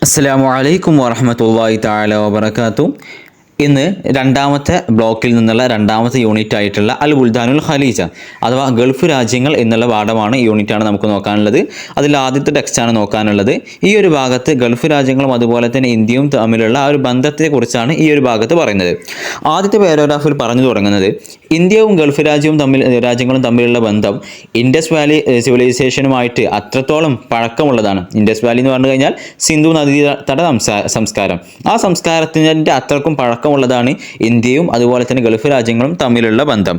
അസ്സലാമു അലൈക്കും വറഹ്മത്തുള്ളാഹി തആല വബറകാതുഹു. ഇന്ന് രണ്ടാമത്തെ ബ്ലോക്കിൽ നിന്നുള്ള രണ്ടാമത്തെ യൂണിറ്റ് ആയിട്ടുള്ള അൽ ബുൽദാനുൽ ഖലീജ അഥവാ ഗൾഫ് രാജ്യങ്ങൾ എന്നുള്ള പാഠമാണ് യൂണിറ്റാണ് നമുക്ക് നോക്കാനുള്ളത്. അതിൽ ആദ്യത്തെ ടെക്സ്റ്റാണ് നോക്കാനുള്ളത്. ഈ ഒരു ഭാഗത്ത് ഗൾഫ് രാജ്യങ്ങളും അതുപോലെ തന്നെ ഇന്ത്യയും തമ്മിലുള്ള ആ ഒരു ബന്ധത്തെക്കുറിച്ചാണ് ഈ ഒരു ഭാഗത്ത് പറയുന്നത്. ആദ്യത്തെ പാരഗ്രാഫിൽ പറഞ്ഞു തുടങ്ങുന്നത് ഇന്ത്യയും ഗൾഫ് രാജ്യങ്ങളും തമ്മിലുള്ള ബന്ധം ഇൻഡസ് വാലി സിവിലൈസേഷനുമായിട്ട് അത്രത്തോളം പഴക്കമുള്ളതാണ്. ഇൻഡസ് വാലി എന്ന് പറഞ്ഞു കഴിഞ്ഞാൽ സിന്ധു നദീതട സംസ്കാരം. ആ സംസ്കാരത്തിൻ്റെ അത്രക്കും പഴക്കമുള്ളതാണ് ഇന്ത്യയും അതുപോലെ തന്നെ ഗൾഫ് രാജ്യങ്ങളും തമ്മിലുള്ള ബന്ധം.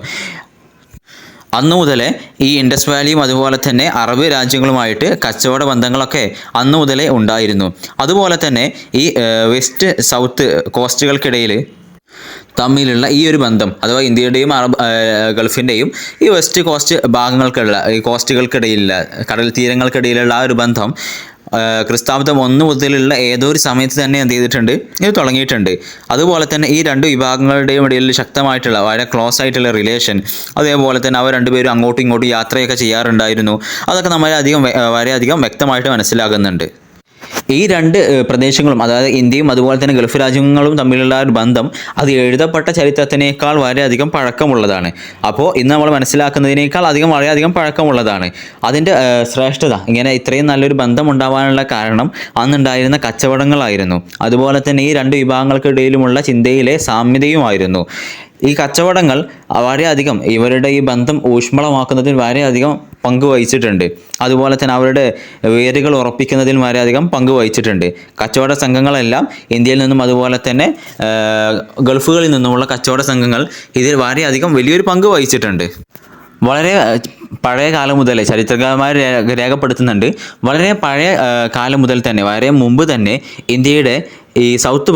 അന്നു മുതലേ ഈ ഇൻഡസ് വാലിയും അതുപോലെ തന്നെ അറബ് രാജ്യങ്ങളുമായിട്ട് കച്ചവട ബന്ധങ്ങളൊക്കെ അന്നു മുതലേ ഉണ്ടായിരുന്നു. അതുപോലെ തന്നെ ഈ വെസ്റ്റ് സൗത്ത് കോസ്റ്റുകൾക്കിടയിൽ തമ്മിലുള്ള ഈ ഒരു ബന്ധം അഥവാ ഇന്ത്യയുടെയും ഗൾഫിൻ്റെയും ഈ വെസ്റ്റ് കോസ്റ്റ് ഈ കോസ്റ്റുകൾക്കിടയിലുള്ള കടൽ തീരങ്ങൾക്കിടയിലുള്ള ആ ഒരു ബന്ധം ക്രിസ്താബ്ദം 1 മുതലുള്ള ഏതോ ഒരു സമയത്ത് തന്നെ എന്ത് ചെയ്തിട്ടുണ്ട്, ഇത് തുടങ്ങിയിട്ടുണ്ട്. അതുപോലെ തന്നെ ഈ രണ്ട് വിഭാഗങ്ങളുടെയും ഇടയിൽ ശക്തമായിട്ടുള്ള വളരെ ക്ലോസ് ആയിട്ടുള്ള റിലേഷൻ, അതേപോലെ തന്നെ അവർ രണ്ടുപേരും അങ്ങോട്ടും ഇങ്ങോട്ടും യാത്രയൊക്കെ ചെയ്യാറുണ്ടായിരുന്നു. അതൊക്കെ വളരെയധികം വ്യക്തമായിട്ട് മനസ്സിലാകുന്നുണ്ട്. ഈ രണ്ട് പ്രദേശങ്ങളും അതായത് ഇന്ത്യയും അതുപോലെ തന്നെ ഗൾഫ് രാജ്യങ്ങളും തമ്മിലുള്ള ഒരു ബന്ധം അത് എഴുതപ്പെട്ട ചരിത്രത്തിനേക്കാൾ വളരെയധികം പഴക്കമുള്ളതാണ്. അപ്പോൾ ഇന്ന് നമ്മൾ മനസ്സിലാക്കുന്നതിനേക്കാൾ വളരെയധികം പഴക്കമുള്ളതാണ്. അതിൻ്റെ ശ്രേഷ്ഠത ഇങ്ങനെ ഇത്രയും നല്ലൊരു ബന്ധം ഉണ്ടാവാനുള്ള കാരണം അന്നുണ്ടായിരുന്ന കച്ചവടങ്ങളായിരുന്നു. അതുപോലെ തന്നെ ഈ രണ്ട് വിഭാഗങ്ങൾക്കിടയിലുമുള്ള ചിന്തയിലെ സാമ്യതയുമായിരുന്നു. ഈ കച്ചവടങ്ങൾ വളരെയധികം ഇവരുടെ ഈ ബന്ധം ഊഷ്മളമാക്കുന്നതിൽ വളരെയധികം പങ്കുവഹിച്ചിട്ടുണ്ട്. അതുപോലെ തന്നെ അവരുടെ വേരുകൾ ഉറപ്പിക്കുന്നതിൽ വളരെയധികം പങ്കുവഹിച്ചിട്ടുണ്ട്. കച്ചവട സംഘങ്ങളെല്ലാം ഇന്ത്യയിൽ നിന്നും അതുപോലെ തന്നെ ഗൾഫുകളിൽ നിന്നുമുള്ള കച്ചവട സംഘങ്ങൾ ഇതിൽ വളരെയധികം വലിയൊരു പങ്ക് വഹിച്ചിട്ടുണ്ട്. വളരെ പഴയ കാലം മുതലേ ചരിത്രകാരന്മാർ രേഖപ്പെടുത്തുന്നുണ്ട്. വളരെ പഴയ കാലം മുതൽ തന്നെ വളരെ മുമ്പ് തന്നെ ഇന്ത്യയുടെ ഈ സൗത്ത്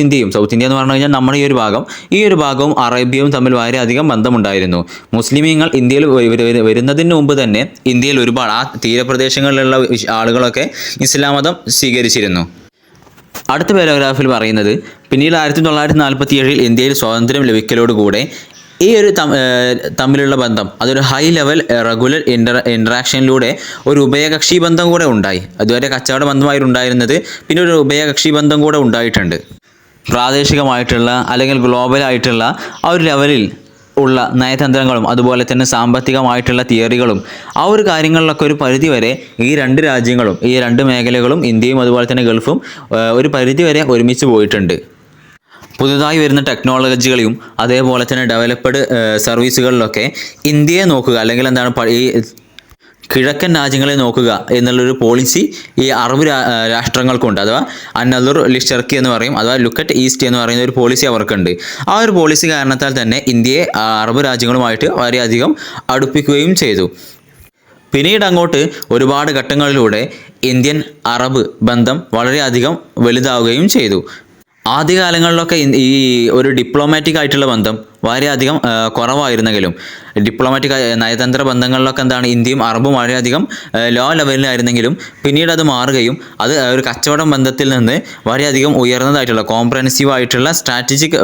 ഇന്ത്യ എന്ന് പറഞ്ഞു കഴിഞ്ഞാൽ നമ്മുടെ ഈ ഒരു ഭാഗവും അറേബ്യയും തമ്മിൽ വളരെയധികം ബന്ധമുണ്ടായിരുന്നു. മുസ്ലിമീങ്ങൾ ഇന്ത്യയിൽ വരുന്നതിന് മുമ്പ് തന്നെ ഇന്ത്യയിൽ ഒരുപാട് ആ തീരപ്രദേശങ്ങളിലുള്ള ആളുകളൊക്കെ ഇസ്ലാം മതം സ്വീകരിച്ചിരുന്നു. അടുത്ത പാരഗ്രാഫിൽ പറയുന്നത് പിന്നീട് 1947 ഇന്ത്യയിൽ സ്വാതന്ത്ര്യം ലഭിക്കലോടുകൂടെ ഈ ഒരു തമ്മിലുള്ള ബന്ധം അതൊരു ഹൈ ലെവൽ റെഗുലർ ഇൻട്രാക്ഷനിലൂടെ ഒരു ഉഭയകക്ഷി ബന്ധം കൂടെ ഉണ്ടായി. അതുവരെ കച്ചവട ബന്ധമായിട്ടുണ്ടായിരുന്നത് പിന്നെ ഒരു ഉഭയകക്ഷി ബന്ധം കൂടെ ഉണ്ടായിട്ടുണ്ട്. പ്രാദേശികമായിട്ടുള്ള അല്ലെങ്കിൽ ഗ്ലോബലായിട്ടുള്ള ആ ഒരു ലെവലിൽ ഉള്ള നയതന്ത്രങ്ങളും അതുപോലെ തന്നെ സാമ്പത്തികമായിട്ടുള്ള തിയറികളും ആ ഒരു കാര്യങ്ങളിലൊക്കെ ഒരു പരിധിവരെ ഈ രണ്ട് രാജ്യങ്ങളും ഈ രണ്ട് മേഖലകളും ഇന്ത്യയും അതുപോലെ തന്നെ ഗൾഫും ഒരു പരിധിവരെ ഒരുമിച്ച് പോയിട്ടുണ്ട്. പുതുതായി വരുന്ന ടെക്നോളജികളെയും അതേപോലെ തന്നെ ഡെവലപ്ഡ് സർവീസുകളിലൊക്കെ ഇന്ത്യയെ നോക്കുക അല്ലെങ്കിൽ ഈ കിഴക്കൻ രാജ്യങ്ങളെ നോക്കുക എന്നുള്ളൊരു പോളിസി ഈ അറബ് രാഷ്ട്രങ്ങൾക്കുണ്ട്. അഥവാ അന്നദുർ ലിഷർക്കി എന്ന് പറയും, അഥവാ ലുക്ക് അറ്റ് ഈസ്റ്റ് എന്ന് പറയുന്ന ഒരു പോളിസി അവർക്കുണ്ട്. ആ ഒരു പോളിസി കാരണത്താൽ തന്നെ ഇന്ത്യയെ അറബ് രാജ്യങ്ങളുമായിട്ട് വളരെയധികം അടുപ്പിക്കുകയും ചെയ്തു. പിന്നീട് അങ്ങോട്ട് ഒരുപാട് ഘട്ടങ്ങളിലൂടെ ഇന്ത്യൻ അറബ് ബന്ധം വളരെയധികം വലുതാവുകയും ചെയ്തു. ആദ്യകാലങ്ങളിലൊക്കെ ഈ ഒരു ഡിപ്ലോമാറ്റിക് ആയിട്ടുള്ള ബന്ധം വളരെയധികം കുറവായിരുന്നെങ്കിലും നയതന്ത്ര ബന്ധങ്ങളിലൊക്കെ ഇന്ത്യയും അറബും വളരെയധികം ലോ ലെവലിലായിരുന്നെങ്കിലും പിന്നീട് അത് മാറുകയും അത് ഒരു കച്ചവട ബന്ധത്തിൽ നിന്ന് വളരെയധികം ഉയർന്നതായിട്ടുള്ള കോംപ്രഹെൻസീവ് ആയിട്ടുള്ള സ്ട്രാറ്റജിക്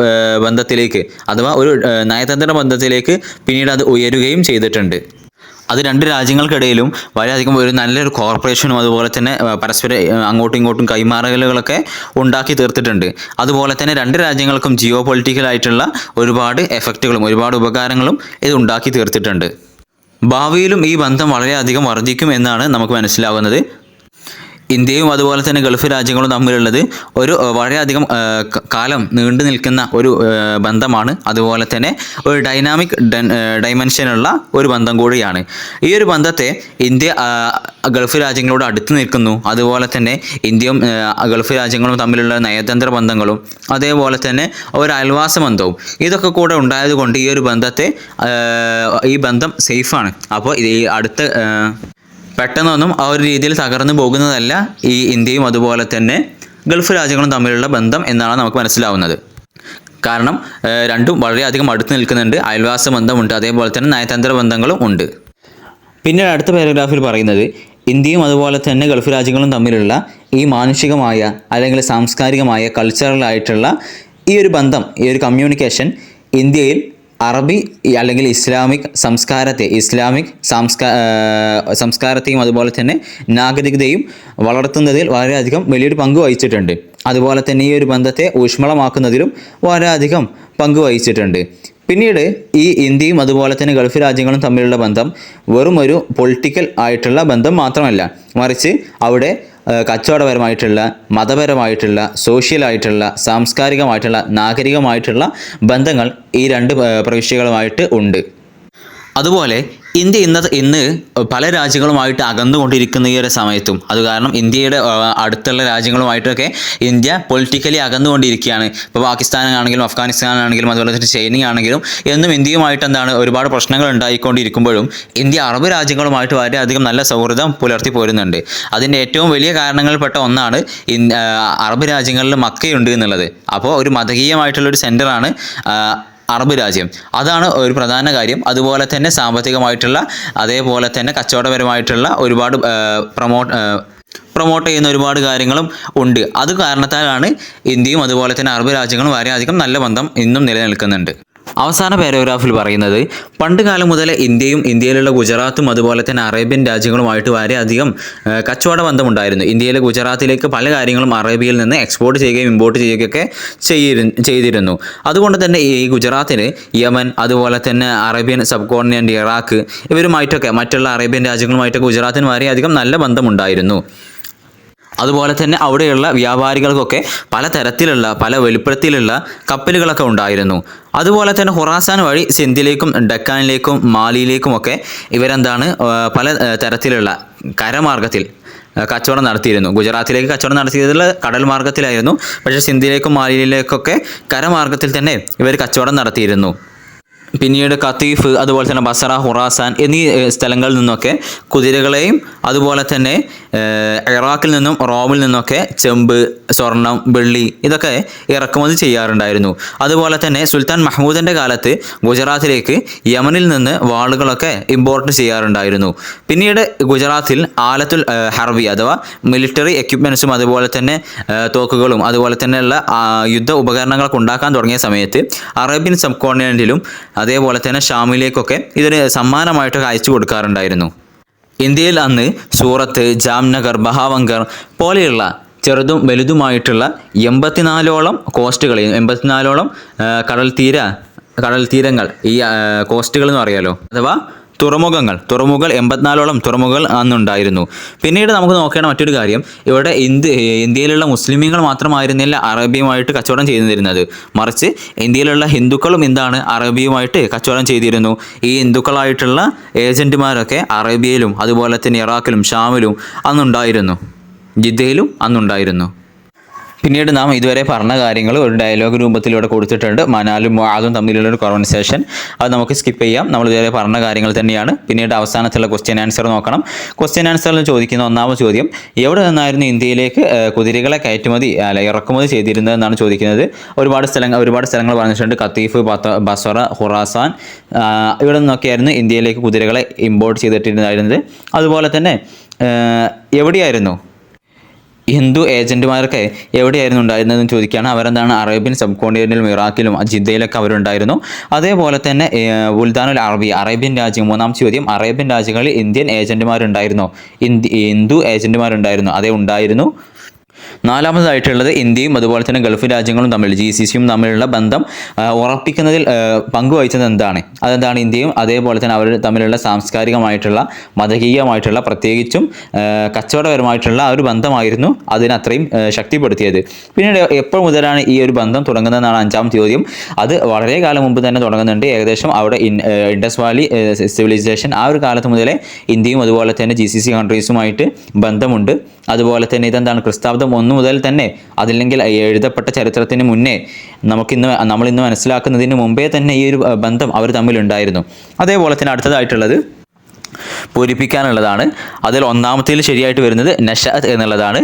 ബന്ധത്തിലേക്ക് അഥവാ ഒരു നയതന്ത്ര ബന്ധത്തിലേക്ക് പിന്നീട് അത് ഉയരുകയും ചെയ്തിട്ടുണ്ട്. അത് രണ്ട് രാജ്യങ്ങൾക്കിടയിലും വളരെയധികം ഒരു നല്ലൊരു കോർപ്പറേഷനും അതുപോലെ തന്നെ പരസ്പരം അങ്ങോട്ടും ഇങ്ങോട്ടും കൈമാറലുകളൊക്കെ ഉണ്ടാക്കി തീർത്തിട്ടുണ്ട്. അതുപോലെ തന്നെ രണ്ട് രാജ്യങ്ങൾക്കും ജിയോ പൊളിറ്റിക്കലായിട്ടുള്ള ഒരുപാട് എഫക്റ്റുകളും ഒരുപാട് ഉപകാരങ്ങളും ഇത് ഉണ്ടാക്കി തീർത്തിട്ടുണ്ട്. ഭാവിയിലും ഈ ബന്ധം വളരെയധികം വർദ്ധിക്കും എന്നാണ് നമുക്ക് മനസ്സിലാകുന്നത്. ഇന്ത്യയും അതുപോലെ തന്നെ ഗൾഫ് രാജ്യങ്ങളും തമ്മിലുള്ളത് ഒരു വളരെയധികം കാലം നീണ്ടു നിൽക്കുന്ന ഒരു ബന്ധമാണ്. അതുപോലെ തന്നെ ഒരു ഡൈമെൻഷനുള്ള ഒരു ബന്ധം കൂടിയാണ്. ഈ ഒരു ബന്ധത്തെ ഇന്ത്യ ഗൾഫ് രാജ്യങ്ങളോട് അടുത്ത് നിൽക്കുന്നു. അതുപോലെ തന്നെ ഇന്ത്യയും ഗൾഫ് രാജ്യങ്ങളും തമ്മിലുള്ള നയതന്ത്ര ബന്ധങ്ങളും അതേപോലെ തന്നെ ഒരു അയൽവാസ ബന്ധവും ഇതൊക്കെ കൂടെ ഉണ്ടായതുകൊണ്ട് ഈ ബന്ധം സേഫാണ്. അപ്പോൾ ഈ പെട്ടെന്നൊന്നും ആ ഒരു രീതിയിൽ തകർന്നു പോകുന്നതല്ല ഈ ഇന്ത്യയും അതുപോലെ തന്നെ ഗൾഫ് രാജ്യങ്ങളും തമ്മിലുള്ള ബന്ധം എന്നാണ് നമുക്ക് മനസ്സിലാവുന്നത്. കാരണം രണ്ടും വളരെയധികം അടുത്ത് നിൽക്കുന്നുണ്ട്. അയൽവാസ ബന്ധമുണ്ട്, അതേപോലെ തന്നെ നയതന്ത്ര ബന്ധങ്ങളും ഉണ്ട്. പിന്നീട് അടുത്ത പാരഗ്രാഫിൽ പറയുന്നത് ഇന്ത്യയും അതുപോലെ തന്നെ ഗൾഫ് രാജ്യങ്ങളും തമ്മിലുള്ള ഈ മാനുഷികമായ അല്ലെങ്കിൽ സാംസ്കാരികമായ കൾച്ചറലായിട്ടുള്ള ഈ ഒരു ബന്ധം ഈ ഒരു കമ്മ്യൂണിക്കേഷൻ ഇന്ത്യയിൽ അറബി അല്ലെങ്കിൽ ഇസ്ലാമിക് സംസ്കാരത്തെയും അതുപോലെ തന്നെ നാഗരികതയും വളർത്തുന്നതിൽ വളരെയധികം വലിയൊരു പങ്ക് വഹിച്ചിട്ടുണ്ട്. അതുപോലെ തന്നെ ഈ ഒരു ബന്ധത്തെ ഊഷ്മളമാക്കുന്നതിലും വളരെയധികം പങ്ക് വഹിച്ചിട്ടുണ്ട്. പിന്നീട് ഈ ഇന്ത്യയും അതുപോലെ തന്നെ ഗൾഫ് രാജ്യങ്ങളും തമ്മിലുള്ള ബന്ധം വെറും ഒരു പൊളിറ്റിക്കൽ ആയിട്ടുള്ള ബന്ധം മാത്രമല്ല, മറിച്ച് അവിടെ കച്ചവടപരമായിട്ടുള്ള, മതപരമായിട്ടുള്ള, സോഷ്യലായിട്ടുള്ള, സാംസ്കാരികമായിട്ടുള്ള, നാഗരികമായിട്ടുള്ള ബന്ധങ്ങൾ ഈ രണ്ട് പ്രവിശ്യകളുമായിട്ട് ഉണ്ട്. അതുപോലെ ഇന്ത്യ ഇന്ന് പല രാജ്യങ്ങളുമായിട്ട് അകന്നുകൊണ്ടിരിക്കുന്ന ഈ ഒരു സമയത്തും, അത് കാരണം ഇന്ത്യയുടെ അടുത്തുള്ള രാജ്യങ്ങളുമായിട്ടൊക്കെ ഇന്ത്യ പൊളിറ്റിക്കലി അകന്നുകൊണ്ടിരിക്കുകയാണ്. ഇപ്പോൾ പാകിസ്ഥാനാണെങ്കിലും അഫ്ഗാനിസ്ഥാനാണെങ്കിലും അതുപോലെ തന്നെ ചൈനയാണെങ്കിലും എന്നും ഇന്ത്യയുമായിട്ട് ഒരുപാട് പ്രശ്നങ്ങൾ ഉണ്ടായിക്കൊണ്ടിരിക്കുമ്പോഴും ഇന്ത്യ അറബ് രാജ്യങ്ങളുമായിട്ട് വളരെയധികം നല്ല സൗഹൃദം പുലർത്തി പോരുന്നുണ്ട്. അതിൻ്റെ ഏറ്റവും വലിയ കാരണങ്ങളിൽപ്പെട്ട ഒന്നാണ് അറബ് രാജ്യങ്ങളിൽ മക്കയുണ്ട് എന്നുള്ളത്. അപ്പോൾ ഒരു മതകീയമായിട്ടുള്ളൊരു സെൻറ്ററാണ് അറബ് രാജ്യം. അതാണ് ഒരു പ്രധാന കാര്യം. അതുപോലെ തന്നെ സാമ്പത്തികമായിട്ടുള്ള, അതേപോലെ തന്നെ കച്ചവടപരമായിട്ടുള്ള ഒരുപാട് പ്രൊമോട്ട് ചെയ്യുന്ന ഒരുപാട് കാര്യങ്ങളും ഉണ്ട്. അത് കാരണത്താലാണ് ഇന്ത്യയും അതുപോലെ തന്നെ അറബ് രാജ്യങ്ങളും വളരെയധികം നല്ല ബന്ധം ഇന്നും നിലനിൽക്കുന്നുണ്ട്. അവസാന പാരഗ്രാഫിൽ പറയുന്നത്, പണ്ട് കാലം മുതലേ ഇന്ത്യയിലുള്ള ഗുജറാത്തും അതുപോലെ തന്നെ അറേബ്യൻ രാജ്യങ്ങളുമായിട്ട് വളരെയധികം കച്ചവട ബന്ധമുണ്ടായിരുന്നു. ഇന്ത്യയിലെ ഗുജറാത്തിലേക്ക് പല കാര്യങ്ങളും അറേബ്യയിൽ നിന്ന് എക്സ്പോർട്ട് ചെയ്യുകയും ഇമ്പോർട്ട് ചെയ്യുകയൊക്കെ ചെയ്തിരുന്നു. അതുകൊണ്ട് തന്നെ ഈ ഗുജറാത്തിന് യമൻ, അതുപോലെ തന്നെ അറേബ്യൻ സബ് കോണ്ടിനെൻ്റ്, ഇറാഖ് ഇവരുമായിട്ടൊക്കെ, മറ്റുള്ള അറേബ്യൻ രാജ്യങ്ങളുമായിട്ടൊക്കെ ഗുജറാത്തിന് വളരെയധികം നല്ല ബന്ധമുണ്ടായിരുന്നു. അതുപോലെ തന്നെ അവിടെയുള്ള വ്യാപാരികൾക്കൊക്കെ പല വലുപ്പത്തിലുള്ള കപ്പലുകളൊക്കെ ഉണ്ടായിരുന്നു. അതുപോലെ തന്നെ ഖുറാസാൻ വഴി സിന്ധിലേക്കും ഡെക്കാനിലേക്കും മാലിയിലേക്കുമൊക്കെ പല തരത്തിലുള്ള കരമാർഗത്തിൽ കച്ചവടം നടത്തിയിരുന്നു. ഗുജറാത്തിലേക്ക് കച്ചവടം നടത്തിയതിൽ കടൽ മാർഗത്തിലായിരുന്നു. പക്ഷേ സിന്ധിലേക്കും മാലിയിലേക്കൊക്കെ കരമാർഗത്തിൽ തന്നെ ഇവർ കച്ചവടം നടത്തിയിരുന്നു. പിന്നീട് ഖത്തീഫ്, അതുപോലെ തന്നെ ബസറ, ഖുറാസാൻ എന്നീ സ്ഥലങ്ങളിൽ നിന്നൊക്കെ കുതിരകളെയും അതുപോലെ തന്നെ ഇറാഖിൽ നിന്നും റോമിൽ നിന്നൊക്കെ ചെമ്പ്, സ്വർണം, വെള്ളി ഇതൊക്കെ ഇറക്കുമതി ചെയ്യാറുണ്ടായിരുന്നു. അതുപോലെ തന്നെ സുൽത്താൻ മഹ്മൂദിൻ്റെ കാലത്ത് ഗുജറാത്തിലേക്ക് യമനിൽ നിന്ന് വാളുകളൊക്കെ ഇമ്പോർട്ട് ചെയ്യാറുണ്ടായിരുന്നു. പിന്നീട് ഗുജറാത്തിൽ ആലത്തുൽ ഹർബി അഥവാ മിലിറ്ററി എക്യുപ്മെൻറ്റ്സും അതുപോലെ തന്നെ തോക്കുകളും അതുപോലെ തന്നെയുള്ള യുദ്ധ ഉപകരണങ്ങളൊക്കെ ഉണ്ടാക്കാൻ തുടങ്ങിയ സമയത്ത് അറേബ്യൻ സബ് കോണ്ടിനെൻറ്റിലും അതേപോലെ തന്നെ ഷാമിലേക്കൊക്കെ ഇതൊരു സമ്മാനമായിട്ടൊക്കെ അയച്ചു കൊടുക്കാറുണ്ടായിരുന്നു. ഇന്ത്യയിൽ അന്ന് സൂറത്ത്, ജാംനഗർ, ബഹാവങ്കർ പോലെയുള്ള ചെറുതും വലുതുമായിട്ടുള്ള 84ഓളം കോസ്റ്റുകളെയും 84ഓളം കടൽ തീരങ്ങൾ, ഈ കോസ്റ്റുകൾ എന്ന് പറയാലോ, അഥവാ തുറമുഖങ്ങൾ 84ഓളം തുറമുഖങ്ങൾ അന്നുണ്ടായിരുന്നു. പിന്നീട് നമുക്ക് നോക്കേണ്ട മറ്റൊരു കാര്യം, ഇവിടെ ഇന്ത്യയിലുള്ള മുസ്ലിമീങ്ങൾ മാത്രമായിരുന്നില്ല അറേബ്യയുമായിട്ട് കച്ചവടം ചെയ്തിരുന്നത്, മറിച്ച് ഇന്ത്യയിലുള്ള ഹിന്ദുക്കളും അറേബ്യയുമായിട്ട് കച്ചവടം ചെയ്തിരുന്നു. ഈ ഹിന്ദുക്കളായിട്ടുള്ള ഏജന്റുമാരൊക്കെ അറേബ്യയിലും അതുപോലെ തന്നെ ഇറാഖിലും ഷാമിലും അന്നുണ്ടായിരുന്നു, ജിദ്ദയിലും അന്നുണ്ടായിരുന്നു. പിന്നീട് നാം ഇതുവരെ പറഞ്ഞ കാര്യങ്ങൾ ഒരു ഡയലോഗ് രൂപത്തിലൂടെ കൊടുത്തിട്ടുണ്ട്. മനാലും മുആദും തമ്മിലുള്ള ഒരു കോൺവെർസേഷൻ, അത് നമുക്ക് സ്കിപ്പ് ചെയ്യാം. നമ്മൾ ഇതുവരെ പറഞ്ഞ കാര്യങ്ങൾ തന്നെയാണ്. പിന്നീട് അവസാനത്തുള്ള ക്വസ്റ്റ്യൻ ആൻസർ നോക്കണം. ക്വസ്റ്റ്യൻ ആൻസറിൽ ചോദിക്കുന്ന ഒന്നാമത്തെ ചോദ്യം, എവിടെ നിന്നായിരുന്നു ഇന്ത്യയിലേക്ക് കുതിരകളെ ഇറക്കുമതി ചെയ്തിരുന്നതെന്നാണ് ചോദിക്കുന്നത്. ഒരുപാട് സ്ഥലങ്ങൾ പറഞ്ഞിട്ടുണ്ട്. ഖത്തീഫ്, ബസറ, ഖുറാസാൻ ഇവിടെ നിന്നൊക്കെയായിരുന്നു ഇന്ത്യയിലേക്ക് കുതിരകളെ ഇമ്പോർട്ട് ചെയ്തിട്ടുണ്ടായിരുന്നത്. അതുപോലെ തന്നെ എവിടെയായിരുന്നു ഹിന്ദു ഏജന്റുമാരൊക്കെ എവിടെയായിരുന്നു ഉണ്ടായിരുന്നതെന്ന് ചോദിക്കുകയാണ്. അറേബ്യൻ സബ് കോണ്ടിനെന്റിലും ഇറാഖിലും ജിദ്ദയിലൊക്കെ അവരുണ്ടായിരുന്നു. അതേപോലെ തന്നെ ബുൽദാനുൽ അറബി, അറേബ്യൻ രാജ്യം. മൂന്നാമത്തെ ചോദ്യം, അറേബ്യൻ രാജ്യങ്ങളിൽ ഇന്ത്യൻ ഏജന്റുമാരുണ്ടായിരുന്നോ? ഹിന്ദു ഏജന്റുമാരുണ്ടായിരുന്നു? അതേ, ഉണ്ടായിരുന്നു. നാലാമതായിട്ടുള്ളത്, ഇന്ത്യയും അതുപോലെ തന്നെ ഗൾഫ് രാജ്യങ്ങളും തമ്മിൽ GCCയും തമ്മിലുള്ള ബന്ധം ഉറപ്പിക്കുന്നതിൽ പങ്കുവഹിച്ചത് എന്താണ്? അതെന്താണ്? ഇന്ത്യയും അതേപോലെ തന്നെ അവർ തമ്മിലുള്ള സാംസ്കാരികമായിട്ടുള്ള, മതകീയമായിട്ടുള്ള, പ്രത്യേകിച്ചും കച്ചവടപരമായിട്ടുള്ള ആ ഒരു ബന്ധമായിരുന്നു അതിനത്രയും ശക്തിപ്പെടുത്തിയത്. പിന്നീട് എപ്പോൾ മുതലാണ് ഈ ഒരു ബന്ധം തുടങ്ങുന്നതെന്നാണ് അഞ്ചാമത്തെ ചോദ്യം. അത് വളരെ കാലം മുമ്പ് തന്നെ തുടങ്ങുന്നുണ്ട്. ഏകദേശം അവിടെ ഇൻഡസ് വാലി സിവിലൈസേഷൻ ആ ഒരു കാലത്ത് മുതലേ ഇന്ത്യയും അതുപോലെ തന്നെ GCC കൺട്രീസുമായിട്ട് ബന്ധമുണ്ട്. അതുപോലെ തന്നെ ഇതെന്താണ്, ക്രിസ്താബ്ദം 1 മുതൽ തന്നെ, അതില്ലെങ്കിൽ എഴുതപ്പെട്ട ചരിത്രത്തിന് മുന്നേ, നമ്മളിന്ന് മനസ്സിലാക്കുന്നതിന് മുമ്പേ തന്നെ ഈ ഒരു ബന്ധം അവർ തമ്മിലുണ്ടായിരുന്നു. അതേപോലെ തന്നെ അടുത്തതായിട്ടുള്ളത്, പൂരിപ്പിക്കാനുള്ളതാണ്. അതിൽ ഒന്നാമത്തേൽ ശരിയായിട്ട് വരുന്നത് നഷഅത്ത് എന്നുള്ളതാണ്.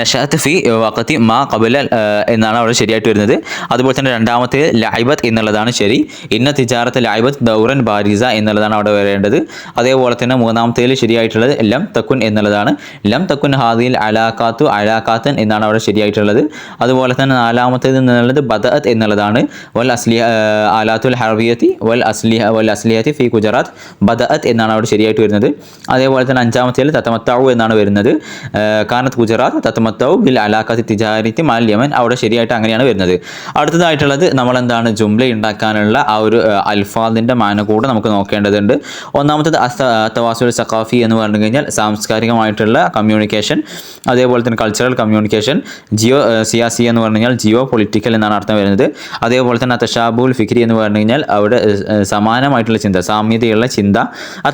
നഷഅത്ത് ഫി വഖതി മാ ഖബല എന്നാണ് അവിടെ ശരിയായിട്ട് വരുന്നത്. അതുപോലെ തന്നെ രണ്ടാമത്തേൽ ലഅബത്ത് എന്നുള്ളതാണ് ശരി. ഇന്ന തിജാറത്ത് ലഅബത്ത് ദൗറൻ ബാരിസ എന്നുള്ളതാണ് അവിടെ വരേണ്ടത്. അതേപോലെ തന്നെ മൂന്നാമത്തേൽ ശരിയായിട്ടുള്ളത് ലം തക്കുൻ എന്നുള്ളതാണ്. ലം തക്കുൻ ഹാദിൽ അലാഖാത്തു അലാഖാത്തൻ എന്നാണ് അവിടെ ശരിയായിട്ടുള്ളത്. അതുപോലെ തന്നെ നാലാമത്തേത് എന്നുള്ളത് ബദഅത്ത് എന്നുള്ളതാണ്. വൽ അസ്ലിഹ ആലാത്തുൽ ഹർബിയത്തി വൽ അസ്ലിഹത്തി ഫി ഗുജറാത്ത് ബദഅത്ത് എന്നാണ് അവിടെ ശരിയായിട്ട് വരുന്നത്. അതേപോലെ തന്നെ അഞ്ചാമത്തേൽ തത്തമത്താവു എന്നാണ് വരുന്നത്. കാനത്ത് ഗുജറാത്ത് തത്തമത്താവു ബിൽ അലാഖാത്തി തിജാരിത്തി മാൽ യമൻ അവിടെ ശരിയായിട്ട് അങ്ങനെയാണ് വരുന്നത്. അടുത്തതായിട്ടുള്ളത് നമ്മളെന്താണ് ജുംല ഉണ്ടാക്കാനുള്ള ആ ഒരു അൽഫാദിൻ്റെ മാന കൂടെ നമുക്ക് നോക്കേണ്ടതുണ്ട്. ഒന്നാമത്തത് തവാസുൽ സഖാഫി എന്ന് പറഞ്ഞു കഴിഞ്ഞാൽ സാംസ്കാരികമായിട്ടുള്ള കമ്മ്യൂണിക്കേഷൻ, അതേപോലെ തന്നെ കൾച്ചറൽ കമ്മ്യൂണിക്കേഷൻ. സിയാസി എന്ന് പറഞ്ഞു കഴിഞ്ഞാൽ ജിയോ പൊളിറ്റിക്കൽ എന്നാണ് അർത്ഥം വരുന്നത്. അതേപോലെ തന്നെ തഷാബുൽ ഫിക്രി എന്ന് പറഞ്ഞു കഴിഞ്ഞാൽ അവിടെ സമാനമായിട്ടുള്ള ചിന്ത, സാമ്യതയുള്ള ചിന്ത.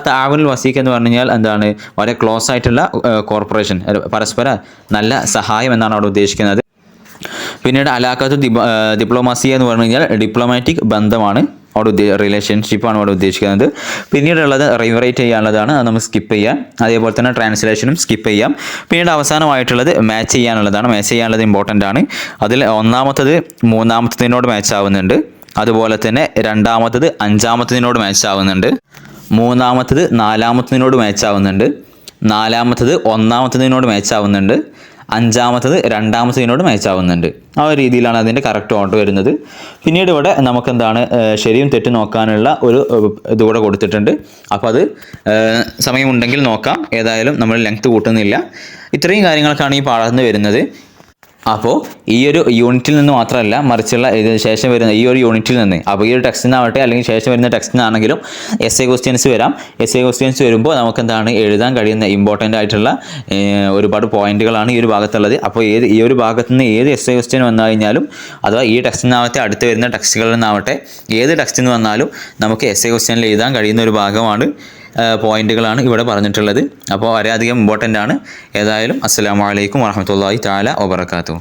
താവുൽ വസീഖ് എന്ന് പറഞ്ഞു കഴിഞ്ഞാൽ എന്താണ് വളരെ ക്ലോസ് ആയിട്ടുള്ള കോർപ്പറേഷൻ, പരസ്പര നല്ല സഹായം എന്നാണ് അവിടെ ഉദ്ദേശിക്കുന്നത്. പിന്നീട് അലാഖത്ത് ഡിപ്ലോമസി എന്ന് പറഞ്ഞു കഴിഞ്ഞാൽ ഡിപ്ലോമാറ്റിക് ബന്ധമാണ് അവിടെ റിലേഷൻഷിപ്പാണ് അവിടെ ഉദ്ദേശിക്കുന്നത്. പിന്നീടുള്ളത് റിവറൈറ്റ് ചെയ്യാനുള്ളതാണ്, അത് നമുക്ക് സ്കിപ്പ് ചെയ്യാം. അതേപോലെ തന്നെ ട്രാൻസ്ലേഷനും സ്കിപ്പ് ചെയ്യാം. പിന്നീട് അവസാനമായിട്ടുള്ളത് മാച്ച് ചെയ്യാനുള്ളതാണ്. മാച്ച് ചെയ്യാനുള്ളത് ഇമ്പോർട്ടൻ്റ് ആണ്. അതിൽ ഒന്നാമത്തത് മൂന്നാമത്തതിനോട് മാച്ച് ആവുന്നുണ്ട്. അതുപോലെ തന്നെ രണ്ടാമത്തത് അഞ്ചാമത്തതിനോട് മാച്ച് ആവുന്നുണ്ട്. മൂന്നാമത്തത് നാലാമത്തതിനോട് മാച്ച് ആവുന്നുണ്ട്. നാലാമത്തത് ഒന്നാമത്തതിനോട് മാച്ച് ആവുന്നുണ്ട്. അഞ്ചാമത്തത് രണ്ടാമത്തതിനോട് മാച്ച് ആവുന്നുണ്ട്. ആ ഒരു രീതിയിലാണ് അതിൻ്റെ കറക്റ്റ് ഓർഡർ വരുന്നത്. പിന്നീട് ഇവിടെ നമുക്കെന്താണ് ശരിയും തെറ്റും നോക്കാനുള്ള ഒരു ഇതുകൂടെ കൊടുത്തിട്ടുണ്ട്. അപ്പോൾ അത് സമയമുണ്ടെങ്കിൽ നോക്കാം. ഏതായാലും നമ്മൾ ലെങ്ത് കൂട്ടുന്നില്ല. ഇത്രയും കാര്യങ്ങൾക്കാണ് ഈ പാഠത്തിന് വരുന്നത്. അപ്പോൾ ഈ ഒരു യൂണിറ്റിൽ നിന്ന് മാത്രമല്ല, മറിച്ചുള്ള ഇതിന് ശേഷം വരുന്ന ഈ ഒരു യൂണിറ്റിൽ നിന്ന്, അപ്പോൾ ഈ ഒരു ടെക്സ്റ്റിനാവട്ടെ അല്ലെങ്കിൽ ശേഷം വരുന്ന ടെക്സ്റ്റിനാണെങ്കിലും എസ് എ ക്വസ്റ്റ്യൻസ് വരാം. എസ് എ ക്വസ്റ്റ്യൻസ് വരുമ്പോൾ നമുക്കെന്താണ് എഴുതാൻ കഴിയുന്ന ഇമ്പോർട്ടൻ്റ് ആയിട്ടുള്ള ഒരുപാട് പോയിന്റുകളാണ് ഈ ഒരു ഭാഗത്തുള്ളത്. അപ്പോൾ ഈ ഒരു ഭാഗത്തു നിന്ന് ഏത് എസ് എ ക്വസ്റ്റ്യൻ വന്നു കഴിഞ്ഞാലും, അഥവാ ഈ ടെക്സ്റ്റിനാവട്ടെ അടുത്ത് വരുന്ന ടെക്സ്റ്റുകളിൽ നിന്നാവട്ടെ ഏത് ടെക്സ്റ്റിൽ നിന്ന് വന്നാലും നമുക്ക് എസ് എ ക്വസ്റ്റ്യനിൽ എഴുതാൻ കഴിയുന്ന ഒരു ഭാഗമാണ്, പോയിന്റുകളാണ് ഇവിടെ പറഞ്ഞിട്ടുള്ളത്. അപ്പോൾ വളരെയധികം ഇമ്പോർട്ടൻ്റ് ആണ്. ഏതായാലും അസ്സലാമു അലൈക്കും വറഹ്മത്തുള്ളാഹി തആല വബറകാതുഹു.